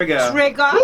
Trigga. Trigga.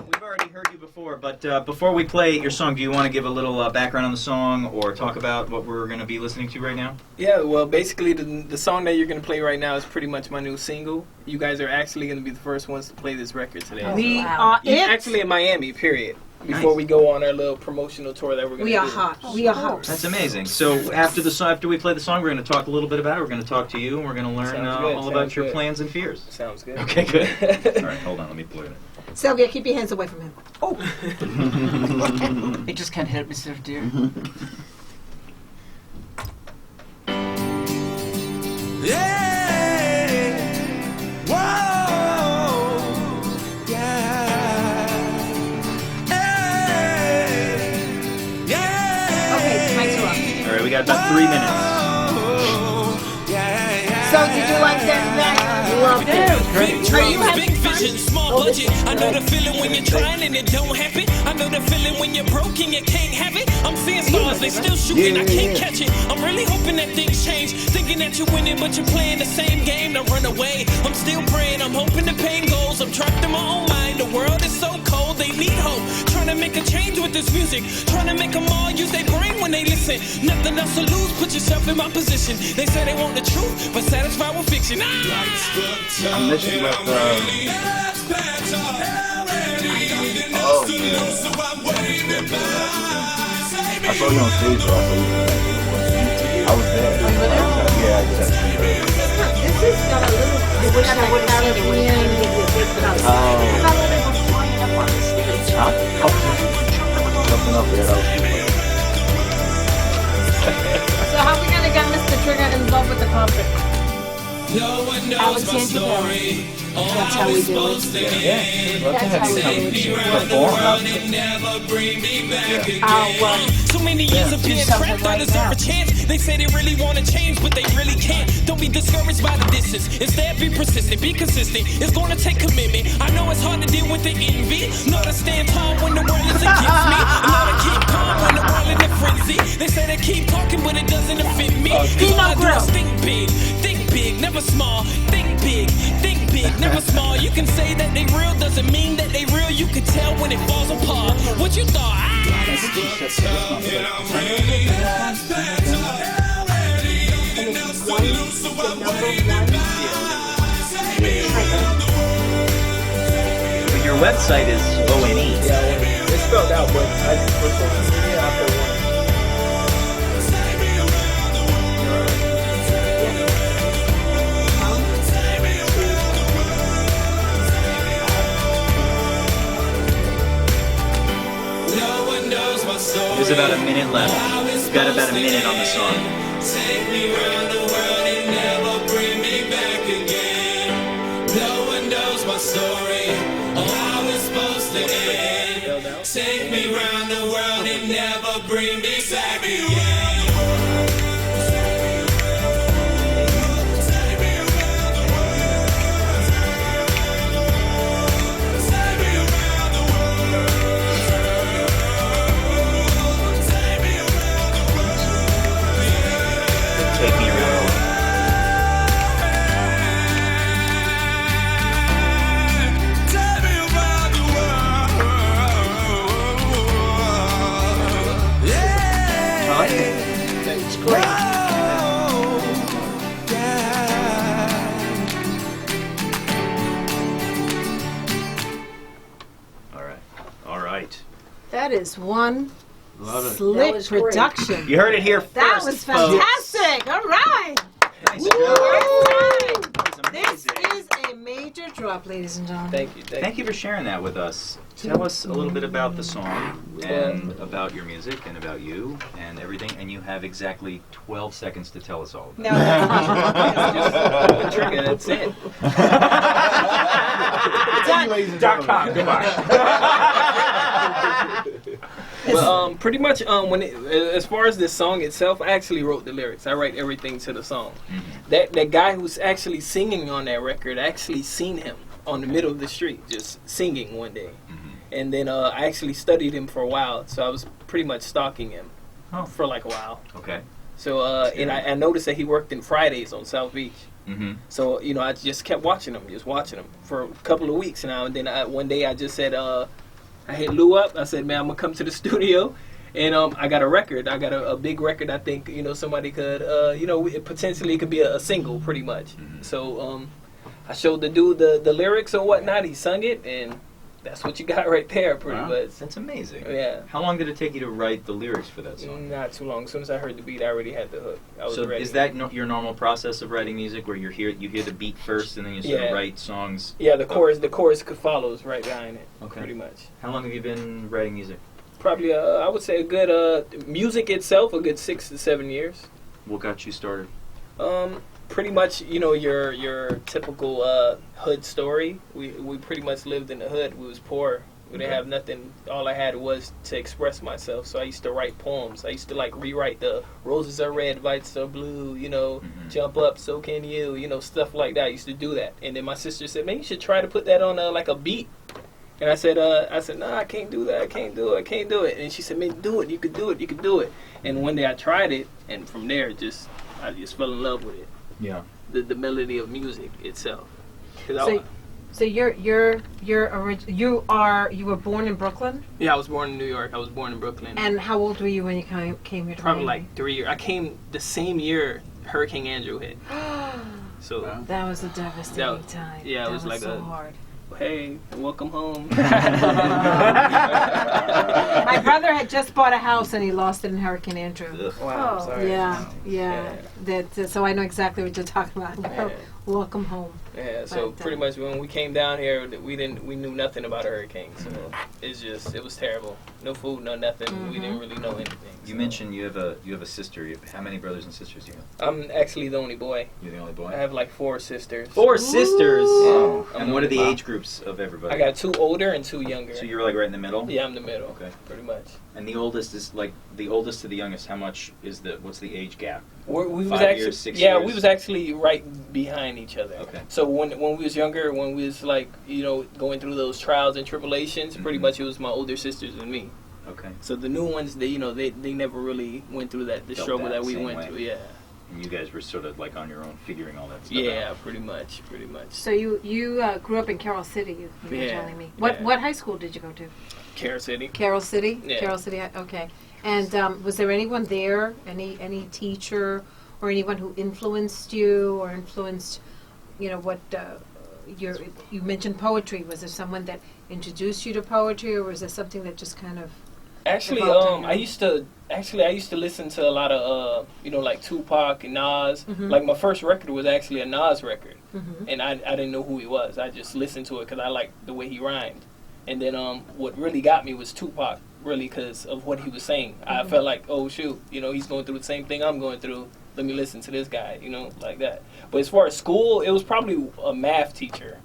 We've already heard you before, but before we play your song, do you want to give a little background on the song or talk about what we're going to be listening to right now? Yeah, well, basically the song that you're going to play right now is pretty much my new single. You guys are actually going to be the first ones to play this record today. We are actually in Miami, period. Before we go on our little promotional tour that we're going to do. We are hot. We are hot. That's amazing. So after we play the song, we're going to talk a little bit about it. We're going to talk to you, and we're going to learn all about your plans and fears. Sounds good. Okay, good. All right, hold on. Let me blur it. Sylvia, keep your hands away from him. Oh. He just can't help himself, dear. Yeah. Whoa. Yeah. Hey. Yeah. Okay, mic's off. All right, we got about 3 minutes. So, did you like that? Loved it. Are you having fun? Small budget. I know the feeling when you're trying and it don't happen. I know the feeling when you're broke and you can't have it. I'm seeing stars, they still shooting, I can't catch it. I'm really hoping that things change. Thinking that you're winning, but you're playing the same game. Don't run away. I'm still praying, I'm hoping the pain goes. I'm trapped in my own mind. The world is so cold, they need hope. Trying to make a change with this music. Trying to make them all use their brain when they listen. Nothing else to lose, put yourself in my position. They say they want the truth, but satisfied with fiction. I'm missing with I saw you on stage, bro. I was there. Yeah, I just had to see it. This is got a little. I wish I would have it when you came to get your big house. Oh. Something up there. So, how we gonna get Mr. Trigga involved with the concert? No one knows my story. That's how we do it. Yeah. Love to have you come perform. So many years of being trapped, I deserve a chance. They say they really want to change, but they really can't. Don't be discouraged by the distance. Instead, be persistent, be consistent. It's going to take commitment. I know it's hard to deal with the envy. Know to stand tall when the world is against me. Know to keep calm when the world is in frenzy. They say they keep talking, but it doesn't offend me. Cause all I do is think big, never small. Think big, never small. You can say that they real, doesn't mean that they real. You can tell when it falls apart. What you thought? Your website is ONE. Yeah, it's spelled out, but for social media, I put one. There's about a minute left. We've got about a minute on the song. Take me round the world and never bring me back again. No one knows my story or how it's supposed to end. Take me round the world and never bring me back again. Take me around. I like it. It's great. All right. That is one Love it. slick production. You heard it here first. That was folks. fantastic. All right. Nice Woo! job. This is a major drop, ladies and gentlemen. Thank you. Thank you for sharing that with us. Tell us a little bit about the song and about your music and about you and everything. And you have exactly 12 seconds to tell us all about it. No, that's Trigga, that's it. .com. Goodbye. Well, pretty much, as far as this song itself, I actually wrote the lyrics. I write everything to the song. Mm-hmm. That guy who's actually singing on that record, I actually seen him on the middle of the street just singing one day. Mm-hmm. And then I actually studied him for a while, so I was pretty much stalking him for like a while. Okay. So and I noticed that he worked in Fridays on South Beach. Mm-hmm. So, you know, I just kept watching them for a couple of weeks now. And then one day I just said, I hit Lou up. I said, man, I'm going to come to the studio. And I got a record. I got a big record. I think, you know, somebody could, you know, potentially it could be a single pretty much. Mm-hmm. So I showed the dude the lyrics or whatnot. He sung it. And that's what you got right there pretty much. That's amazing. Yeah. How long did it take you to write the lyrics for that song? Not too long. As soon as I heard the beat, I already had the hook. I was So ready. is that your normal process of writing music, where you hear the beat first and then you sort of write songs? Yeah, the chorus follows right behind it. Okay. Pretty much. How long have you been writing music? Probably, I would say a good music itself, a good 6 to 7 years. What got you started? Pretty much, you know, your typical hood story. We pretty much lived in the hood. We was poor. We didn't have nothing. All I had was to express myself. So I used to write poems. I used to like rewrite the roses are red, violets are blue. You know, jump up, so can you. You know, stuff like that. I used to do that. And then my sister said, man, you should try to put that on like a beat. And I said, nah, I can't do that. I can't do it. And she said, man, do it. You could do it. And one day I tried it, and from there, I just fell in love with it. Yeah. The melody of music itself. So you were born in Brooklyn? Yeah, I was born in New York. I was born in Brooklyn. And how old were you when you came here to Probably Miami? like 3 years. I came the same year Hurricane Andrew hit. So That was a devastating time. Yeah, it that was like so hard. Hey, welcome home. My brother had just bought a house and he lost it in Hurricane Andrew. Wow, I'm sorry. Yeah. So I know exactly what you're talking about. Yeah. Welcome home. Yeah, so pretty much when we came down here, we knew nothing about a hurricane. So it was terrible. No food, no nothing. We didn't really know anything. You mentioned you have a sister. How many brothers and sisters do you have? I'm actually the only boy. You're the only boy? I have like 4 sisters. 4 sisters. Wow. And what are the age groups of everybody? I got 2 older and 2 younger. So you're like right in the middle? Yeah, I'm the middle. Okay. Pretty much. And the oldest is like the oldest to the youngest. How much is what's the age gap? We was 5 actually, years, 6 yeah, years? we was actually right behind each other. Okay. So when we was younger, when we was like, you know, going through those trials and tribulations, pretty much it was my older sisters and me. Okay. So the new ones, they never really went through the Felt struggle that we same went way. through. Yeah. And you guys were sort of like on your own, figuring all that stuff Yeah, out. pretty much. So you grew up in Carroll City, you were Yeah, telling me. yeah. What high school did you go to? Carroll City. Carroll City? Yeah. Carroll City, okay. And was there anyone there, any teacher or anyone who influenced you or influenced, you know, what you mentioned poetry. Was there someone that introduced you to poetry, or was there something that just kind of Actually, I used to listen to a lot of you know, like Tupac and Nas. Like my first record was actually a Nas record, and I didn't know who he was. I just listened to it because I liked the way he rhymed. And then what really got me was Tupac, really, because of what he was saying. I felt like, oh shoot, you know, he's going through the same thing I'm going through. Let me listen to this guy, you know, like that. But as far as school, it was probably a math teacher.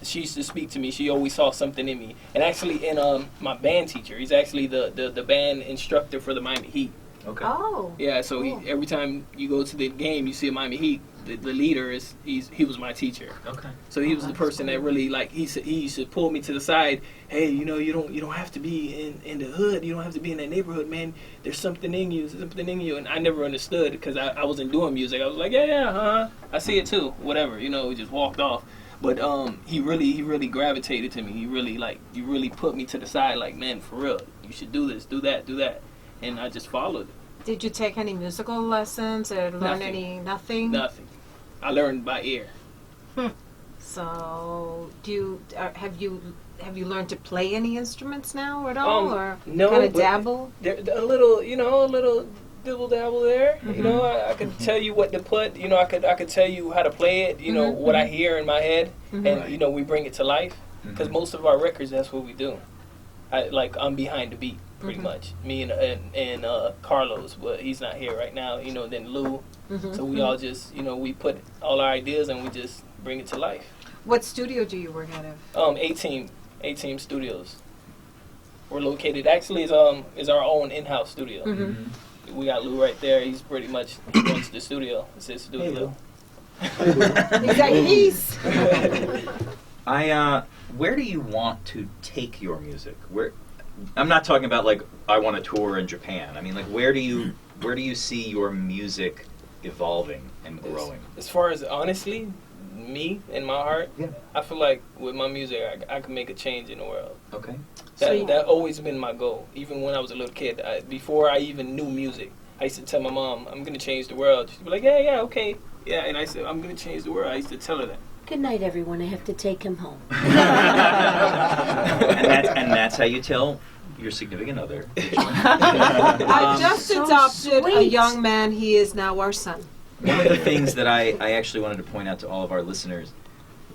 She used to speak to me. She always saw something in me. And actually, in my band teacher, he's actually the band instructor for the Miami Heat. Okay. Oh. Yeah, so Cool. every time you go to the game, you see a Miami Heat. The leader he was my teacher. Okay. So he was the person that really, like, he used to pull me to the side. Hey, you know, you don't have to be in the hood. You don't have to be in that neighborhood, man. There's something in you. There's something in you. And I never understood because I wasn't doing music. I was like, yeah, I see it too. Whatever, you know. We just walked off. But he really gravitated to me. He really put me to the side. Like, man, for real, you should do this, do that, and I just followed. Did you take any musical lessons or learn Nothing. nothing? Nothing. I learned by ear. So, have you learned to play any instruments now at all, or no, kind of but dabble? A little dibble dabble there. You know, I could tell you what to put. You know, I could tell you how to play it. You know, what I hear in my head, and you know, we bring it to life. Because most of our records, that's what we do. I'm behind the beat, pretty much. Me and Carlos, but he's not here right now. You know, then Lou. So we all just, you know, we put all our ideas and we just bring it to life. What studio do you work out of? 18 Studios. We're located, actually, is our own in-house studio. We got Lou right there. He's pretty much, he runs the studio. It's his studio. He's Where do you want to take your music? I'm not talking about like I want to tour in Japan. I mean, like where do you see your music evolving and growing? As far as honestly, me in my heart, Yeah. I feel like with my music, I can make a change in the world. Okay. That always been my goal. Even when I was a little kid, before I even knew music, I used to tell my mom, "I'm gonna change the world." She'd be like, "Yeah, okay, yeah." And I said, "I'm gonna change the world." I used to tell her that. Good night, everyone. I have to take him home. and that's how you tell your significant other. I just So adopted a sweet. young man. He is now our son. One of the things that I actually wanted to point out to all of our listeners,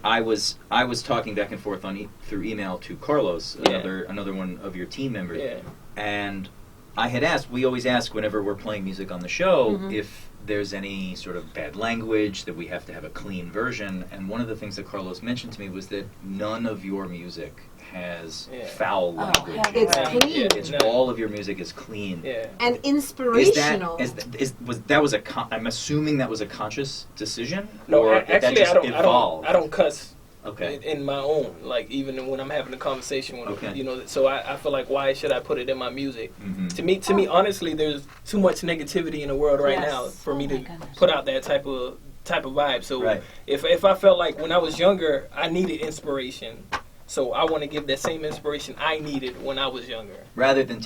I was talking back and forth through email to Carlos, another one of your team members, and I had asked. We always ask whenever we're playing music on the show if there's any sort of bad language, that we have to have a clean version. And one of the things that Carlos mentioned to me was that none of your music has foul language. It's clean. It's all of your music is clean. Yeah. And inspirational. I'm assuming that was a conscious decision? No, or actually, that just I evolved? don't cuss. Okay. In my own, like even when I'm having a conversation with Okay. you know, so I feel like why should I put it in my music? Mhm. To me, honestly, there's too much negativity in the world right now for me to put out that type of vibe. So Right. if I felt like when I was younger, I needed inspiration, so I want to give that same inspiration I needed when I was younger. Rather than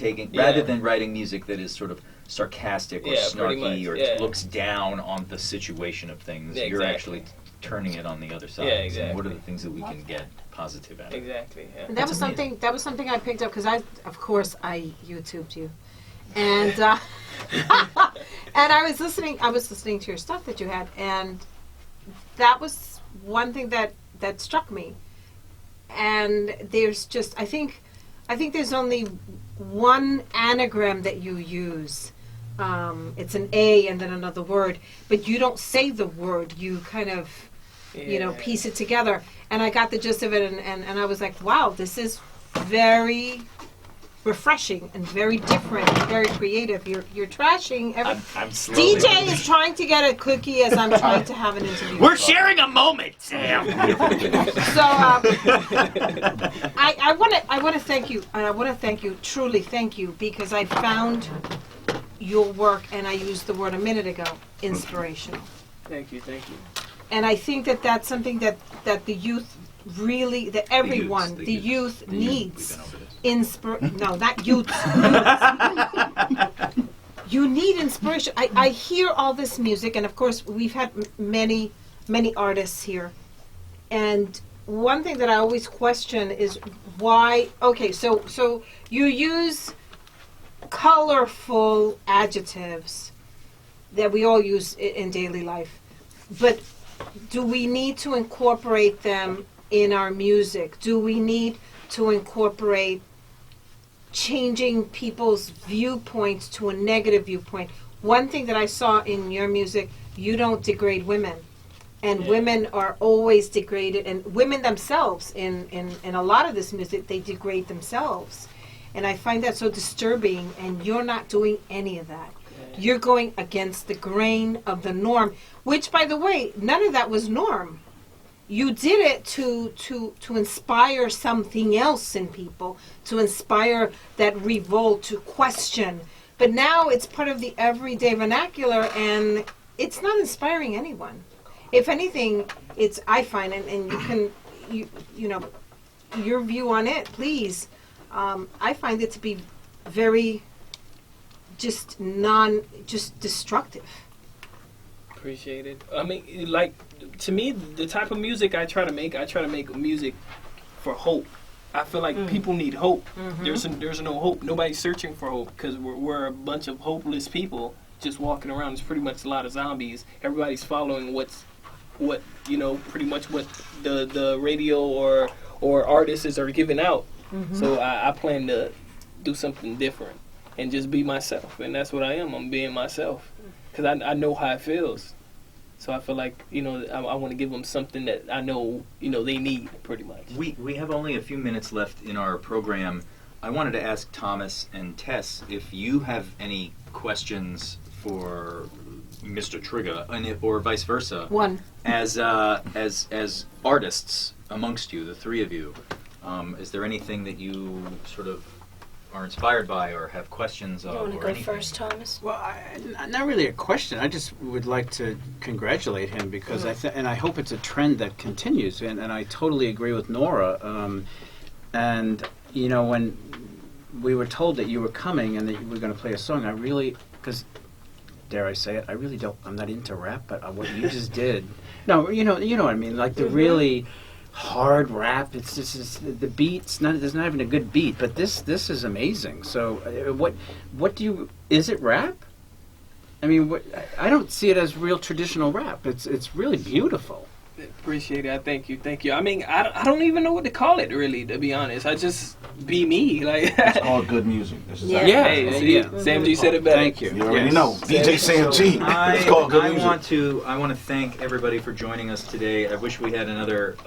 writing music that is sort of sarcastic or pretty snarky much, or looks down on the situation of things, you're exactly. actually turning it on the other side. Yeah, And exactly. what are the things that we can get positive out of? Exactly. Yeah. And that was something. That was something I picked up because of course, I YouTubed you, and and I was listening. I was listening to your stuff that you had, and that was one thing that struck me. And there's just, I think there's only one anagram that you use. It's an A and then another word, but you don't say the word. You kind of, piece it together. And I got the gist of it, and I was like, wow, this is very refreshing and very different and very creative. You're trashing every. I'm slowly. DJ is trying to get a cookie as I'm trying to have an interview. We're sharing a moment, Sam. So I want to thank you. I want to thank you, truly thank you, because I found your work, and I used the word a minute ago, inspirational. Thank you. And I think that that's something that the youth really, that everyone, the youth needs. No, not youth. You need inspiration. I hear all this music, and of course we've had many artists here. And one thing that I always question is why. Okay, so you use colorful adjectives that we all use in daily life, but do we need to incorporate them in our music? Do we need to incorporate changing people's viewpoints to a negative viewpoint? One thing that I saw in your music, you don't degrade women. And women are always degraded, and women themselves, in a lot of this music, they degrade themselves. And I find that so disturbing, and you're not doing any of that. You're going against the grain of the norm, which, by the way, none of that was norm. You did it to inspire something else in people, to inspire that revolt, to question. But now it's part of the everyday vernacular, and it's not inspiring anyone. If anything, it's, I find, and you can, you know, your view on it, please. I find it to be very just destructive. Appreciate it. I mean, like, to me, the type of music I try to make music for hope. I feel like people need hope. Mm-hmm. There's no hope. Nobody's searching for hope because we're a bunch of hopeless people just walking around. It's pretty much a lot of zombies. Everybody's following pretty much what the radio or artists are giving out. Mm-hmm. So I plan to do something different and just be myself, and that's what I am. I'm being myself because I know how it feels. So I feel like, I want to give them something that I know, they need, pretty much. We have only a few minutes left in our program. I wanted to ask Thomas and Tess if you have any questions for Mr. Trigga, or vice versa. One. As artists amongst you, the three of you, is there anything that you sort of are inspired by or have questions You of want to or go anything. first, Thomas? Well, not really a question. I just would like to congratulate him because and I hope it's a trend that continues. And I totally agree with Nora. And you know, when we were told that you were coming and that you were going to play a song, I really, because dare I say it, I really don't. I'm not into rap, but what you just did. No, you know what I mean. Like the really hard rap. It's just the beat's not. There's not even a good beat. But this is amazing. So what do you? Is it rap? I mean, I don't see it as real traditional rap. It's really beautiful. Appreciate it. Thank you. I mean, I don't even know what to call it, really, to be honest. I just be me. Like It's all good music. This is Sam G said it better. Thank you. You already know. DJ Sam G. It's called good music. I want to thank everybody for joining us today. I wish we had another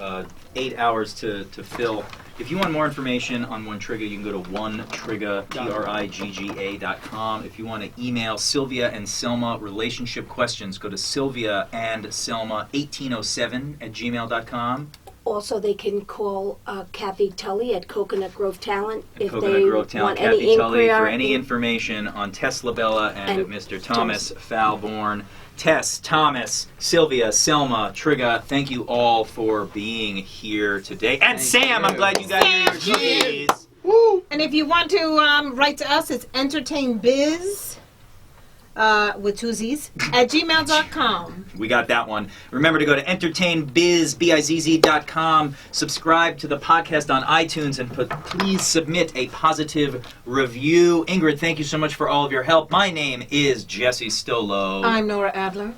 8 hours to fill. If you want more information on One Trigga, you can go to onetrigga, Trigga.com. If you want to email Sylvia and Selma relationship questions, go to Sylvia and Selma 1807@gmail.com. Also, they can call Kathy Tully at Coconut Grove Talent if Coconut they Grove Talent, want any Kathy Tully, inquiry for any information on Tess LaBella and Mr. Thomas Falborn. Tess, Thomas, Sylvia, Selma, Trigga, thank you all for being here today. And Sam, I'm glad you got here. Jeez. And if you want to write to us, it's entertainbiz with two Z's at gmail.com. We got that one. Remember to go to entertainbiz.com, subscribe to the podcast on iTunes, and please submit a positive review. Ingrid, thank you so much for all of your help. My name is Jesse Stolo. I'm Nora Adler.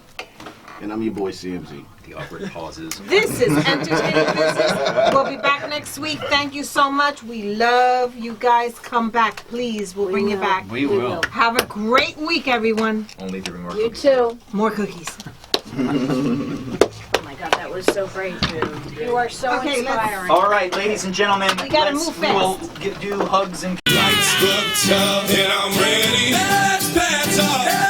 And I'm your boy CMZ. The awkward pauses. This is Entertaining Business. We'll be back next week. Thank you so much. We love you guys. Come back, please. We'll bring you back. We will. Have a great week, everyone. Only the remark. You too. More cookies. Oh my God, that was so great. You are so Okay, inspiring. All right, ladies and gentlemen, We gotta move we will fast. do hugs and Lights look tough and I'm ready. Let's pass off.